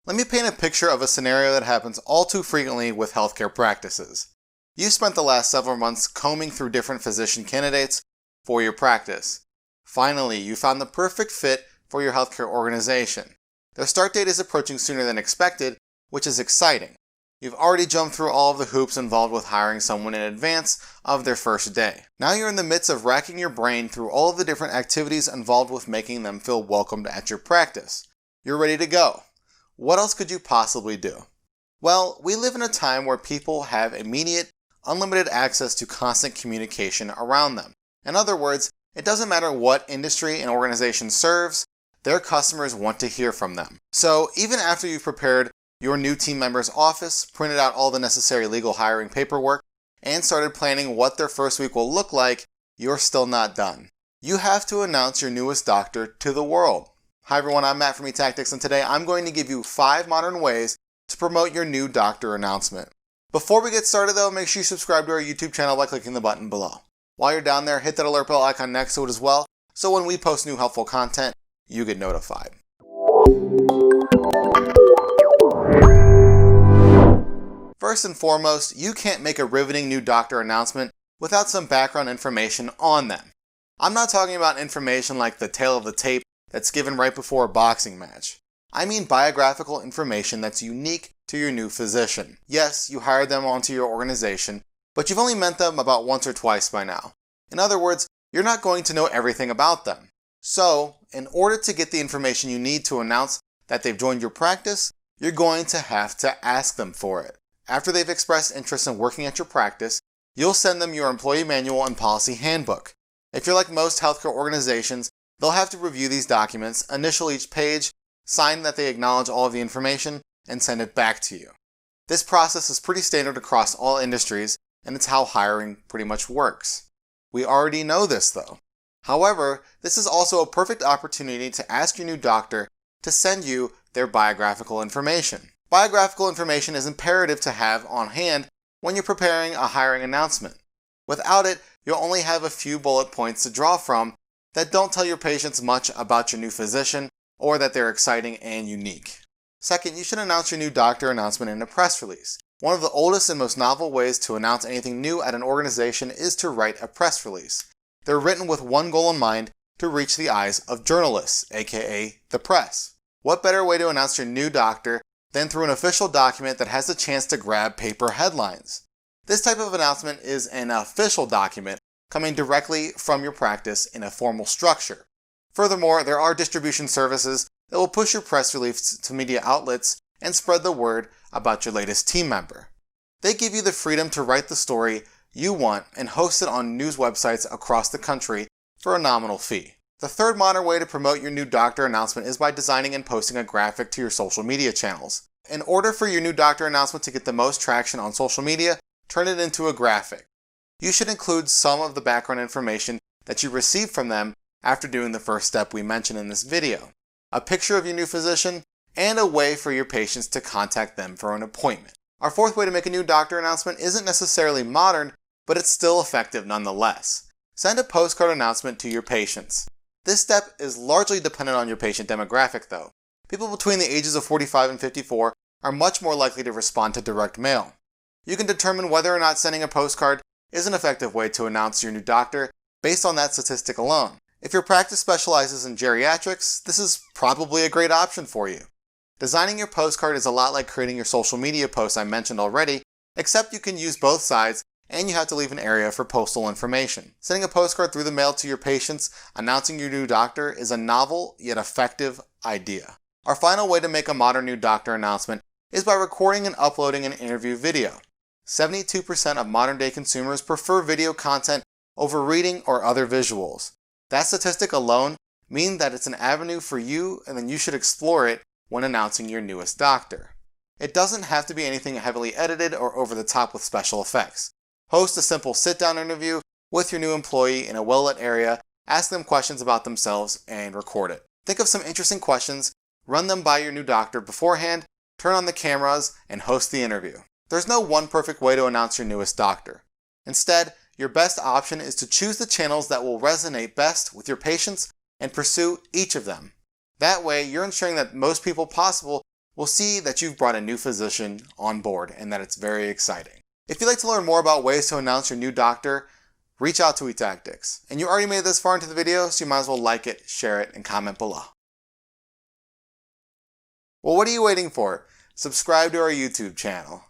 Let me paint a picture of a scenario that happens all too frequently with healthcare practices. You spent the last several months combing through different physician candidates for your practice. Finally, you found the perfect fit for your healthcare organization. Their start date is approaching sooner than expected, which is exciting. You've already jumped through all of the hoops involved with hiring someone in advance of their first day. Now you're in the midst of racking your brain through all of the different activities involved with making them feel welcomed at your practice. You're ready to go. What else could you possibly do? Well, we live in a time where people have immediate, unlimited access to constant communication around them. In other words, it doesn't matter what industry an organization serves, their customers want to hear from them. So even after you've prepared your new team member's office, printed out all the necessary legal hiring paperwork, and started planning what their first week will look like, you're still not done. You have to announce your newest doctor to the world. Hi everyone, I'm Matt from eTactics, and today I'm going to give you 5 modern ways to promote your new doctor announcement. Before we get started though, make sure you subscribe to our YouTube channel by clicking the button below. While you're down there, hit that alert bell icon next to it as well, so when we post new helpful content, you get notified. First and foremost, you can't make a riveting new doctor announcement without some background information on them. I'm not talking about information like the tale of the tape that's given right before a boxing match. I mean biographical information that's unique to your new physician. Yes, you hired them onto your organization, but you've only met them about once or twice by now. In other words, you're not going to know everything about them. So, in order to get the information you need to announce that they've joined your practice, you're going to have to ask them for it. After they've expressed interest in working at your practice, you'll send them your employee manual and policy handbook. If you're like most healthcare organizations, they'll have to review these documents, initial each page, sign that they acknowledge all of the information, and send it back to you. This process is pretty standard across all industries, and it's how hiring pretty much works. We already know this though. However, this is also a perfect opportunity to ask your new doctor to send you their biographical information. Biographical information is imperative to have on hand when you're preparing a hiring announcement. Without it, you'll only have a few bullet points to draw from that don't tell your patients much about your new physician or that they're exciting and unique. Second, you should announce your new doctor announcement in a press release. One of the oldest and most novel ways to announce anything new at an organization is to write a press release. They're written with one goal in mind: to reach the eyes of journalists, aka the press. What better way to announce your new doctor than through an official document that has the chance to grab paper headlines? This type of announcement is an official document coming directly from your practice in a formal structure. Furthermore, there are distribution services that will push your press release to media outlets and spread the word about your latest team member. They give you the freedom to write the story you want and host it on news websites across the country for a nominal fee. The third modern way to promote your new doctor announcement is by designing and posting a graphic to your social media channels. In order for your new doctor announcement to get the most traction on social media, turn it into a graphic. You should include some of the background information that you received from them after doing the first step we mentioned in this video. A picture of your new physician, and a way for your patients to contact them for an appointment. Our fourth way to make a new doctor announcement isn't necessarily modern, but it's still effective nonetheless. Send a postcard announcement to your patients. This step is largely dependent on your patient demographic though. People between the ages of 45 and 54 are much more likely to respond to direct mail. You can determine whether or not sending a postcard is an effective way to announce your new doctor based on that statistic alone. If your practice specializes in geriatrics, this is probably a great option for you. Designing your postcard is a lot like creating your social media posts I mentioned already, except you can use both sides and you have to leave an area for postal information. Sending a postcard through the mail to your patients announcing your new doctor is a novel yet effective idea. Our final way to make a modern new doctor announcement is by recording and uploading an interview video. 72% of modern day consumers prefer video content over reading or other visuals. That statistic alone means that it's an avenue for you, and then you should explore it when announcing your newest doctor. It doesn't have to be anything heavily edited or over the top with special effects. Host a simple sit-down interview with your new employee in a well-lit area, ask them questions about themselves, and record it. Think of some interesting questions, run them by your new doctor beforehand, turn on the cameras, and host the interview. There's no one perfect way to announce your newest doctor. Instead, your best option is to choose the channels that will resonate best with your patients and pursue each of them. That way, you're ensuring that most people possible will see that you've brought a new physician on board and that it's very exciting. If you'd like to learn more about ways to announce your new doctor, reach out to eTactics. And you already made it this far into the video, so you might as well like it, share it, and comment below. Well, what are you waiting for? Subscribe to our YouTube channel.